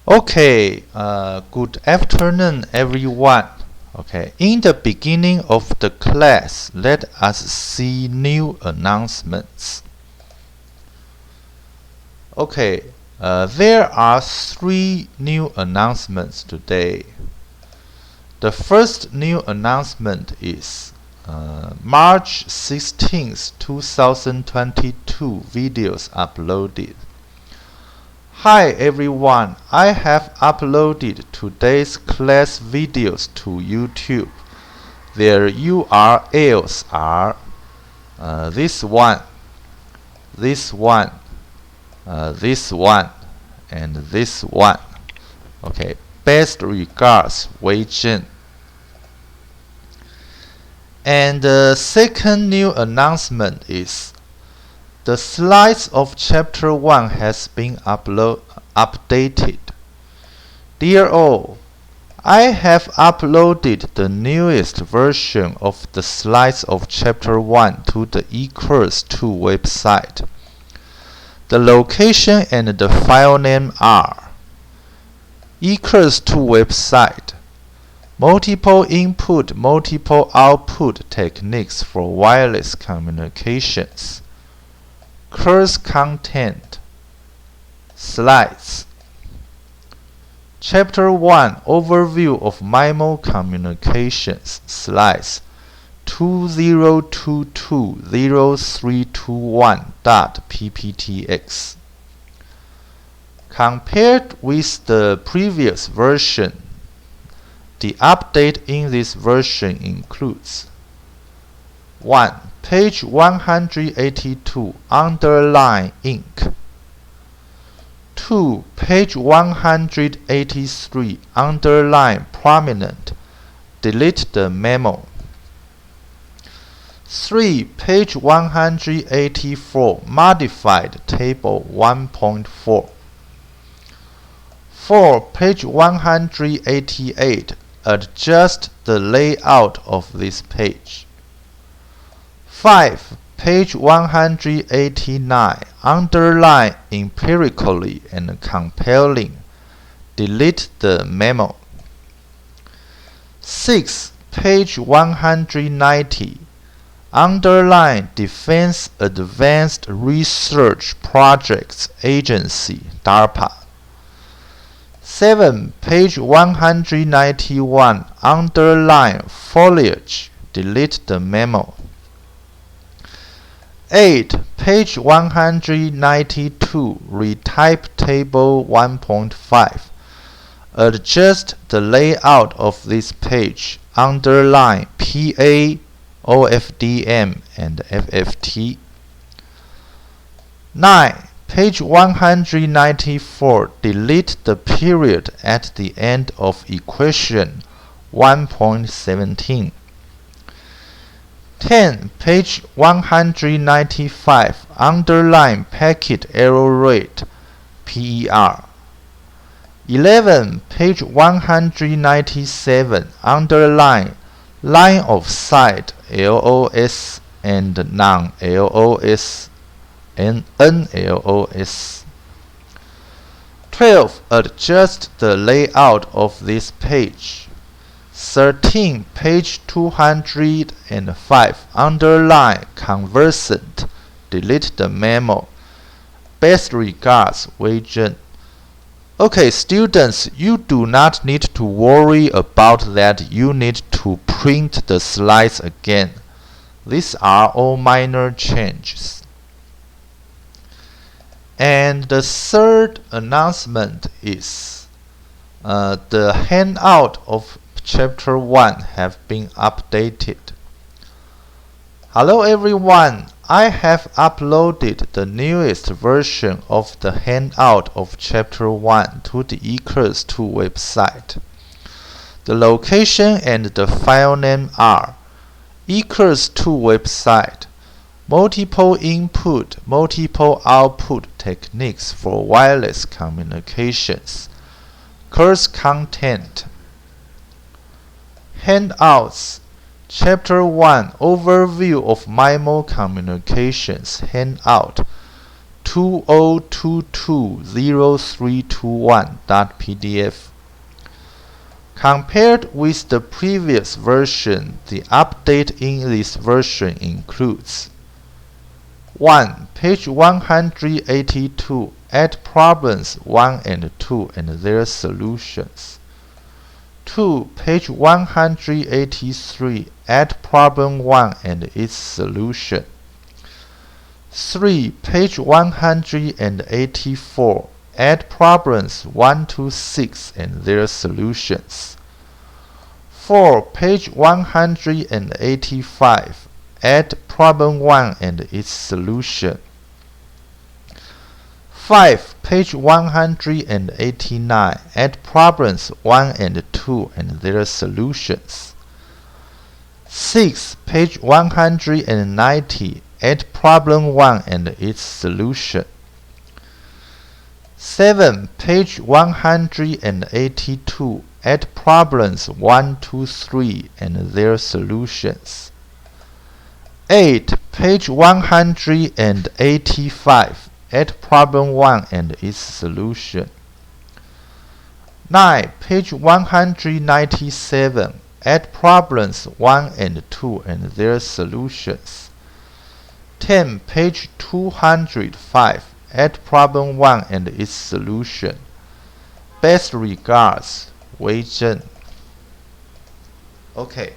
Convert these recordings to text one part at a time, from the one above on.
Okay, good afternoon, everyone. Okay, in the beginning of the class, let us see new announcements. Okay, there are 3 new announcements today. The first new announcement is March 16th, 2022 videos uploaded. Hi everyone, I have uploaded today's class videos to YouTube. Their URLs are this one, this one, this one, and this one. Okay, best regards, Wei Zhen. And the second new announcement is the slides of Chapter 1 has been updated. Dear all, I have uploaded the newest version of the slides of Chapter 1 to the eCourse2 website. The location and the file name are eCourse2 website, multiple input, multiple output techniques for wireless communications. Course content, slides. Chapter 1 Overview of MIMO Communications, slides 2022-0321.pptx. Compared with the previous version, the update in this version includes 1. Page 182, underline ink. 2. Page 183, underline prominent. Delete the memo. 3. Page 184, modified table 1.4. 4. Page 188, adjust the layout of this page. 5. Page 189, underline empirically and compelling. Delete the memo. 6. Page 190, underline Defense Advanced Research Projects Agency, DARPA. 7. Page 191, underline foliage. Delete the memo. 8. Page 192, retype table 1.5. Adjust the layout of this page, underline PA, OFDM, and FFT. 9. Page 194, delete the period at the end of equation 1.17. 10. Page 195, underline packet error rate, PER. 11. Page 197, underline line of sight, LOS, and non-LOS, and NLOS. 12. Adjust the layout of this page. 13. Page 205, underline conversant. Delete the memo. Best regards, Wei Zhen. Okay, students, you do not need to worry about that you need to print the slides again. These are all minor changes. And the third announcement is the handout of Chapter 1 have been updated. Hello everyone, I have uploaded the newest version of the handout of Chapter 1 to the eCourse2 website. The location and the file name are eCourse2 website, multiple input, multiple output techniques for wireless communications. Course content, handouts, Chapter 1 Overview of MIMO Communications handout 20220321.pdf. Compared with the previous version, the update in this version includes 1. Page 182. Add problems 1 and 2 and their solutions. 2. Page 183. Add problem 1 and its solution. 3. Page 184. Add problems 1 to 6 and their solutions. 4. Page 185. Add problem 1 and its solution. 5. Page 189. Add problems 1 and 2 and their solutions. 6. Page 190. Add problem 1 and its solution. 7. Page 182. Add problems 1 to 3 and their solutions. 8. Page 185. Add problem 1 and its solution. 9. Page 197. Add problems 1 and 2 and their solutions. 10. Page 205. Add problem 1 and its solution. Best regards, Wei Zhen. Okay.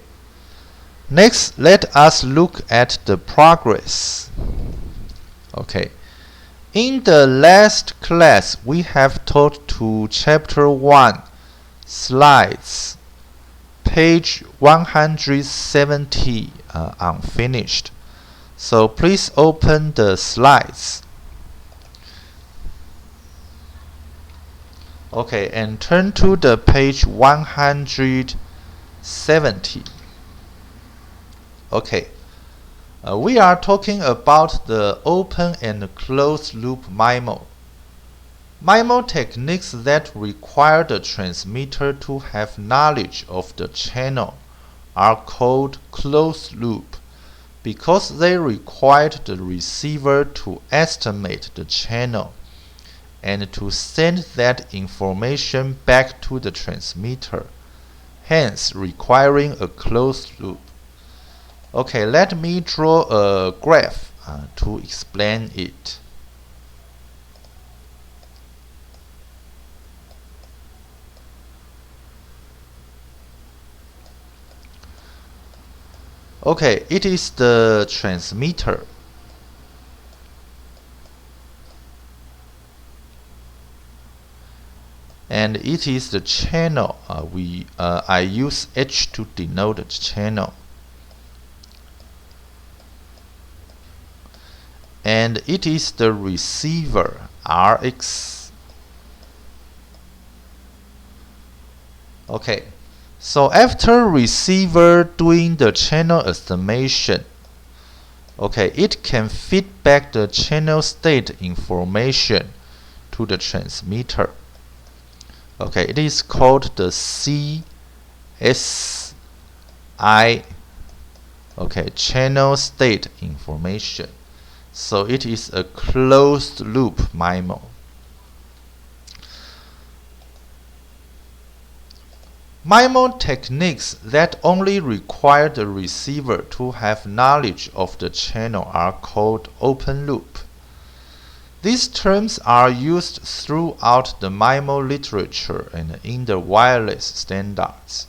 Next, let us look at the progress. Okay. In the last class, we have taught to chapter 1, slides, page 170, unfinished. So please open the slides. Okay, and turn to the page 170. Okay. We are talking about the open and closed loop MIMO. MIMO techniques that require the transmitter to have knowledge of the channel are called closed loop because they required the receiver to estimate the channel and to send that information back to the transmitter, hence requiring a closed loop. Okay, let me draw a graph to explain it. Okay, it is the transmitter. And it is the channel. I use H to denote the channel. And it is the receiver, Rx. Okay, so after receiver doing the channel estimation, okay, it can feed back the channel state information to the transmitter. Okay, it is called the CSI. Okay, channel state information. So it is a closed loop MIMO. MIMO techniques that only require the receiver to have knowledge of the channel are called open loop. These terms are used throughout the MIMO literature and in the wireless standards.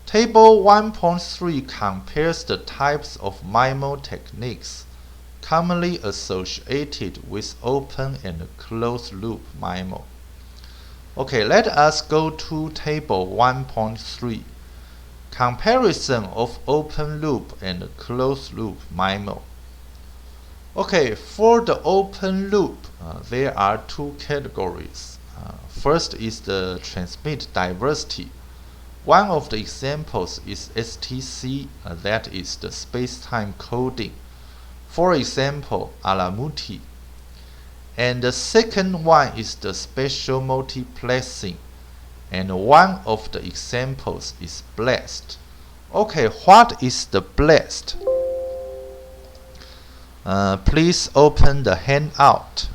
Table 1.3 compares the types of MIMO techniques commonly associated with open and closed loop MIMO. Okay, let us go to table 1.3. Comparison of open loop and closed loop MIMO. Okay, for the open loop, there are two categories. First is the transmit diversity. One of the examples is STC, that is the space-time coding. For example, Alamuti. And the second one is the spatial multiplexing. And one of the examples is BLAST. Okay, what is the BLAST? Please open the handout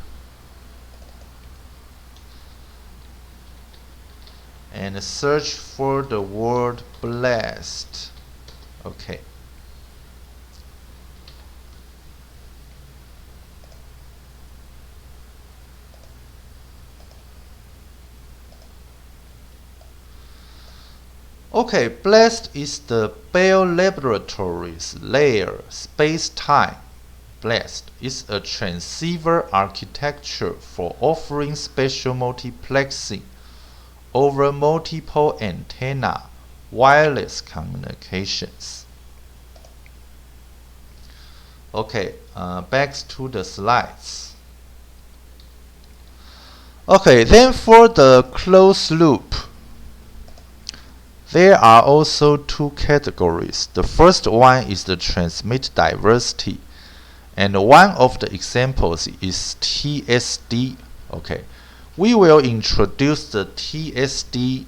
and search for the word blessed. Okay. Okay, blessed is the Bell Laboratories layer space-time. Blessed is a transceiver architecture for offering spatial multiplexing over multiple antenna wireless communications. Okay, back to the slides. Okay, then for the closed loop, there are also two categories. The first one is the transmit diversity, and one of the examples is TSD. Okay, we will introduce the TSD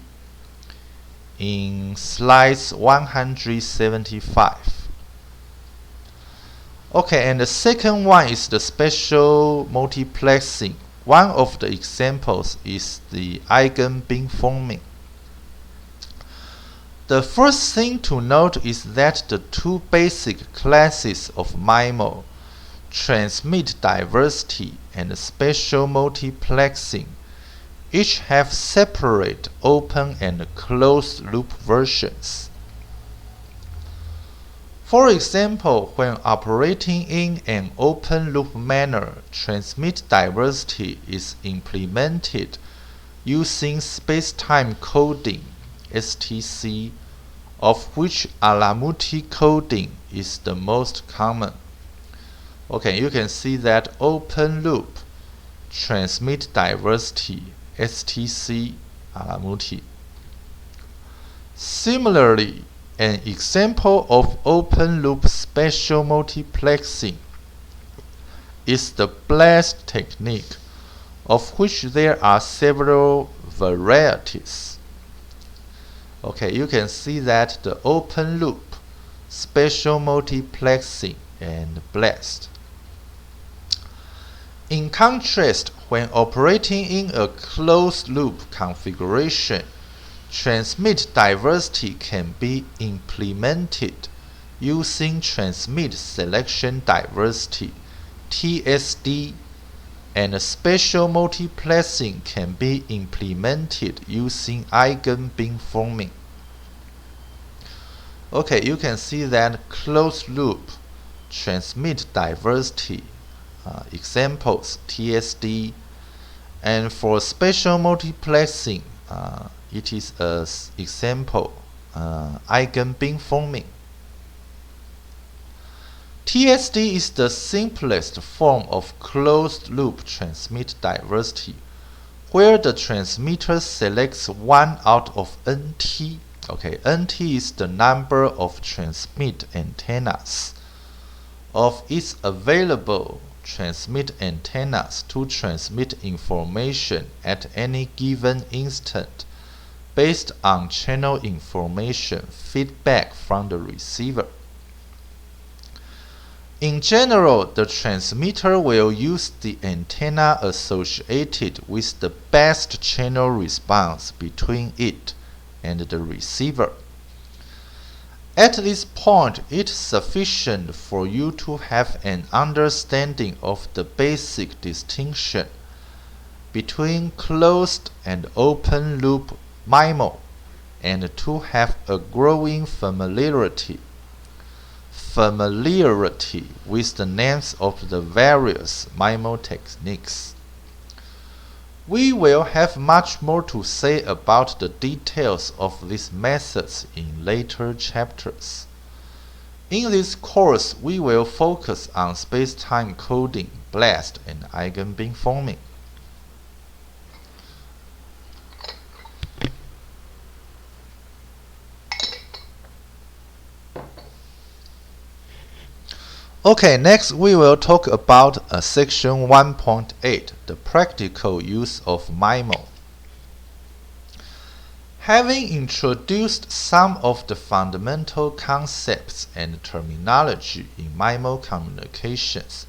in slides 175. Okay, and the second one is the spatial multiplexing. One of the examples is the eigenbeamforming. The first thing to note is that the two basic classes of MIMO, transmit diversity and spatial multiplexing, each have separate open and closed loop versions. For example, when operating in an open loop manner, transmit diversity is implemented using space-time coding (STC), of which Alamuti coding is the most common. Okay, you can see that open loop, transmit diversity, STC, Alamuti. Similarly, an example of open loop spatial multiplexing is the blessed technique, of which there are several varieties. Okay, you can see that the open loop, spatial multiplexing, and blessed. In contrast, when operating in a closed loop configuration, transmit diversity can be implemented using transmit selection diversity (TSD), and spatial multiplexing can be implemented using eigenbeamforming. Okay, you can see that closed loop, transmit diversity, examples TSD, and for spatial multiplexing, it is an example, eigenbeamforming. TSD is the simplest form of closed-loop transmit diversity, where the transmitter selects one out of NT. Okay, NT is the number of transmit antennas of its available transmit antennas to transmit information at any given instant based on channel information feedback from the receiver. In general, the transmitter will use the antenna associated with the best channel response between it and the receiver. At this point, it is sufficient for you to have an understanding of the basic distinction between closed and open loop MIMO, and to have a growing familiarity with the names of the various MIMO techniques. We will have much more to say about the details of these methods in later chapters. In this course, we will focus on space-time coding, blessed, and eigenbeamforming. Okay, next we will talk about section 1.8, the practical use of MIMO. Having introduced some of the fundamental concepts and terminology in MIMO communications,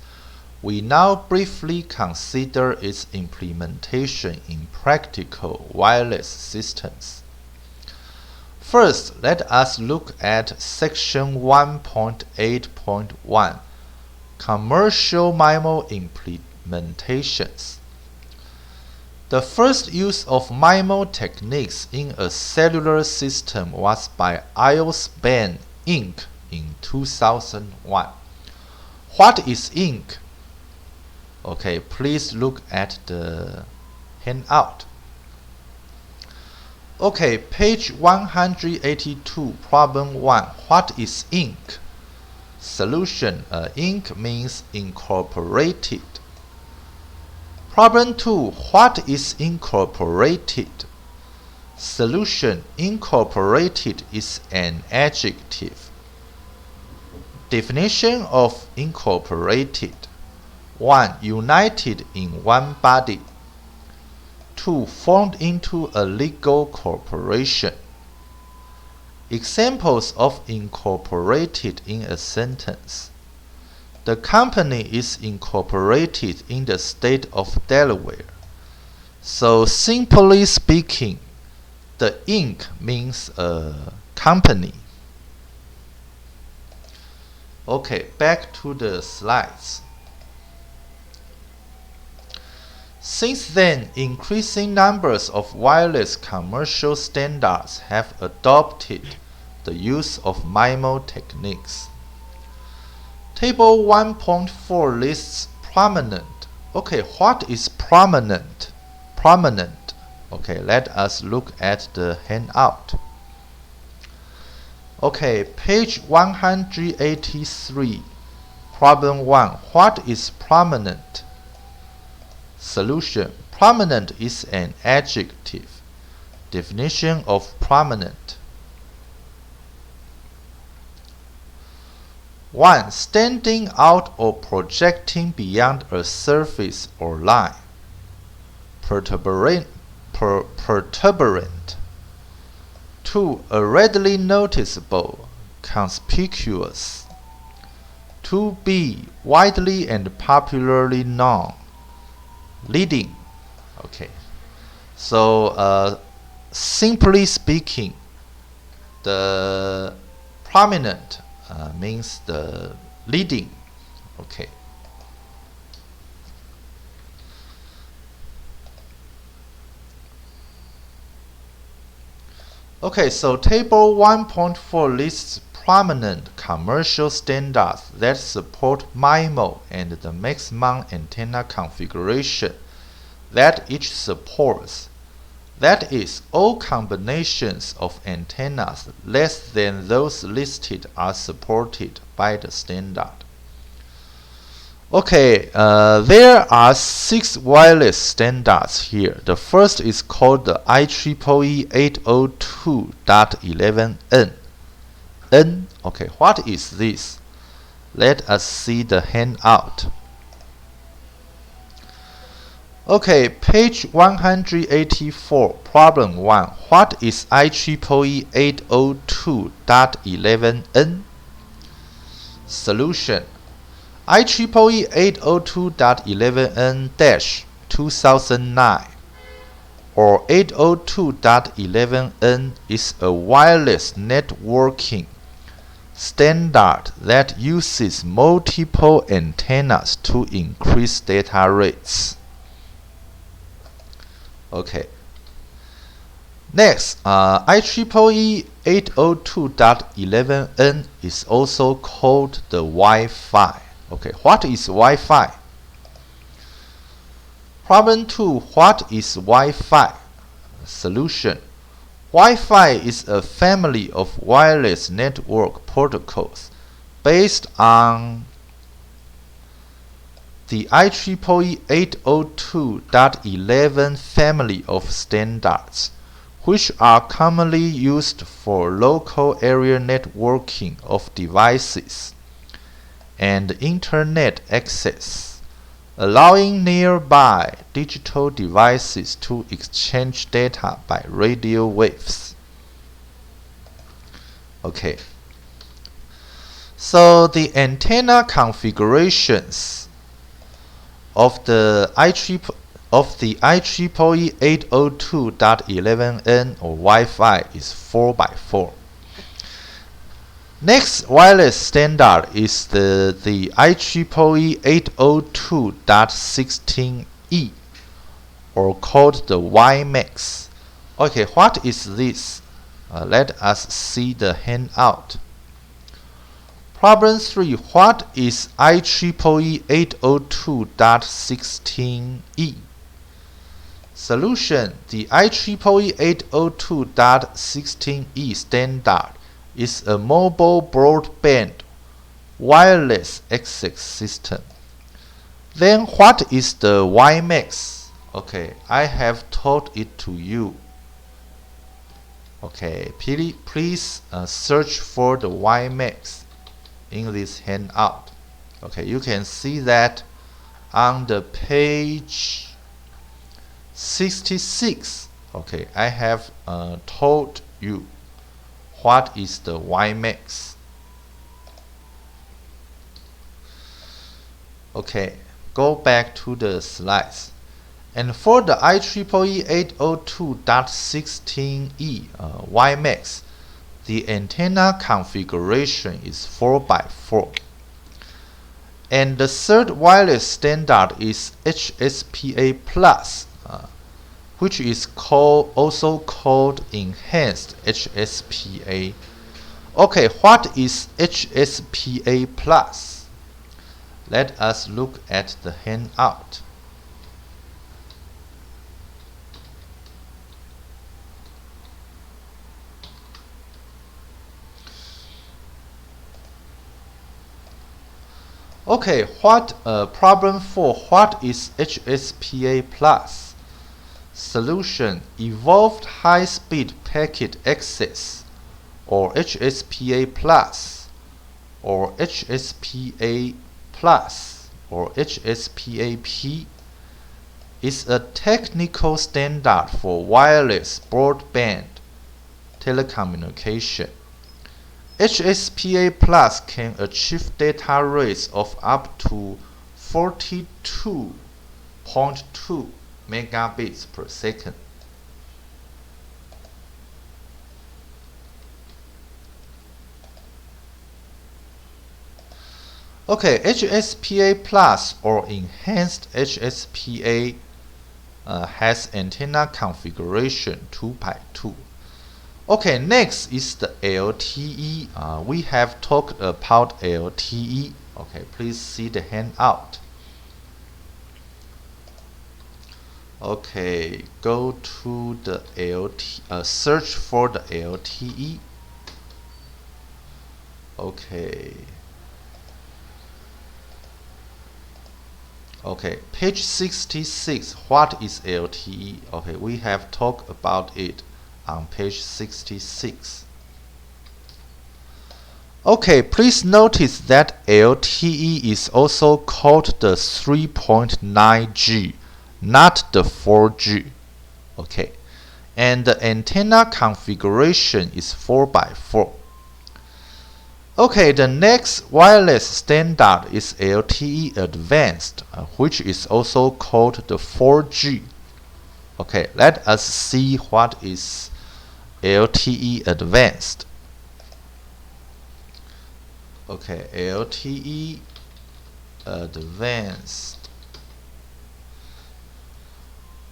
We now briefly consider its implementation in practical wireless systems. First, let us look at Section 1.8.1, Commercial MIMO Implementations. The first use of MIMO techniques in a cellular system was by IOSpan Inc. in 2001. What is Inc? Okay, please look at the handout. Okay, page 182, problem 1. What is Inc? Solution: Inc means incorporated. Problem 2. What is incorporated? Solution: incorporated is an adjective. Definition of incorporated: 1. United in one body. 2. Formed into a legal corporation. Examples of incorporated in a sentence: the company is incorporated in the state of Delaware. So simply speaking, the Inc means a company. Okay, back to the slides. Since then, increasing numbers of wireless commercial standards have adopted the use of MIMO techniques. Table 1.4 lists prominent. Okay, what is prominent? Prominent. Okay, let us look at the handout. Okay, page 183. Problem 1. What is prominent? Solution: prominent is an adjective. Definition of prominent: 1. Standing out or projecting beyond a surface or line. Protuberant. 2. A readily noticeable, conspicuous. 2b. Widely and popularly known. Leading. Okay, so simply speaking, the prominent means the leading. Okay. Okay, so table 1.4 lists prominent commercial standards that support MIMO and the maximum antenna configuration that each supports. That is, all combinations of antennas less than those listed are supported by the standard. Okay, there are 6 wireless standards here. The first is called the IEEE 802.11n. N. Okay, what is this? Let us see the handout. Okay, page 184, problem 1. What is IEEE 802.11n? Solution: IEEE 802.11n-2009 or 802.11n is a wireless networking standard that uses multiple antennas to increase data rates. Okay. Next, IEEE 802.11n is also called the Wi-Fi. Okay, what is Wi-Fi? Problem 2. What is Wi-Fi? Solution: Wi-Fi is a family of wireless network protocols based on the IEEE 802.11 family of standards, which are commonly used for local area networking of devices and Internet access, allowing nearby digital devices to exchange data by radio waves. Okay. So the antenna configurations of the IEEE 802.11n or Wi-Fi is 4x4. Next wireless standard is the IEEE 802.16e or called the WiMAX. Okay, what is this? Let us see the handout. Problem 3. What is IEEE 802.16e? Solution. The IEEE 802.16e standard is a mobile broadband wireless access system. Then what is the WiMAX? Okay, I have taught it to you. Okay, please search for the WiMAX in this handout. Okay, you can see that on the page 66. Okay, I have told you what is the WiMAX. Okay, go back to the slides. And for the IEEE 802.16e WiMAX, the antenna configuration is 4x4. And the third wireless standard is HSPA+, which is also called Enhanced HSPA. Okay, what is HSPA+? Let us look at the handout. Okay, problem 4. What is HSPA+? Solution. Evolved High-Speed Packet Access, or HSPA+, or HSPA+, or HSPAP, is a technical standard for wireless broadband telecommunication. HSPA Plus can achieve data rates of up to 42.2 megabits per second. Okay, HSPA Plus or Enhanced HSPA has antenna configuration 2x2. Okay, next is the LTE. We have talked about LTE. Okay, please see the handout. Okay, go to the LTE, search for the LTE. Okay. Okay, page 66. What is LTE? Okay, we have talked about it on page 66. Okay, please notice that LTE is also called the 3.9G, not the 4G. Okay, and the antenna configuration is 4x4. Okay, the next wireless standard is LTE Advanced, which is also called the 4G. Okay, let us see what is LTE Advanced. Okay, LTE Advanced.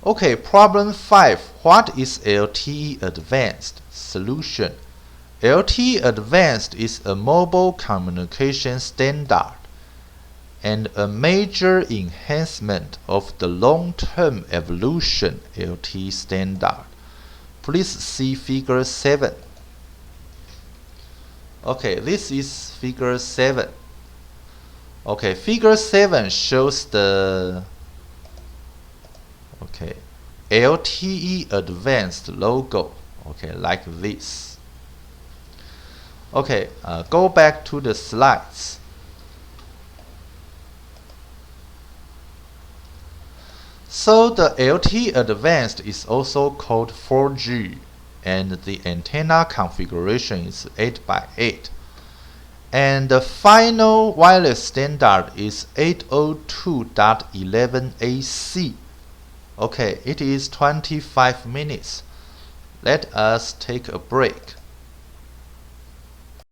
Okay, problem 5. What is LTE Advanced? Solution. LTE Advanced is a mobile communication standard and a major enhancement of the long-term evolution LTE standard. Please see figure 7. Okay, this is figure 7. Okay, figure 7 shows the LTE Advanced logo. Okay, like this. Okay, go back to the slides. So the LTE Advanced is also called 4G, and the antenna configuration is 8x8. And the final wireless standard is 802.11ac. Okay, it is 25 minutes. Let us take a break.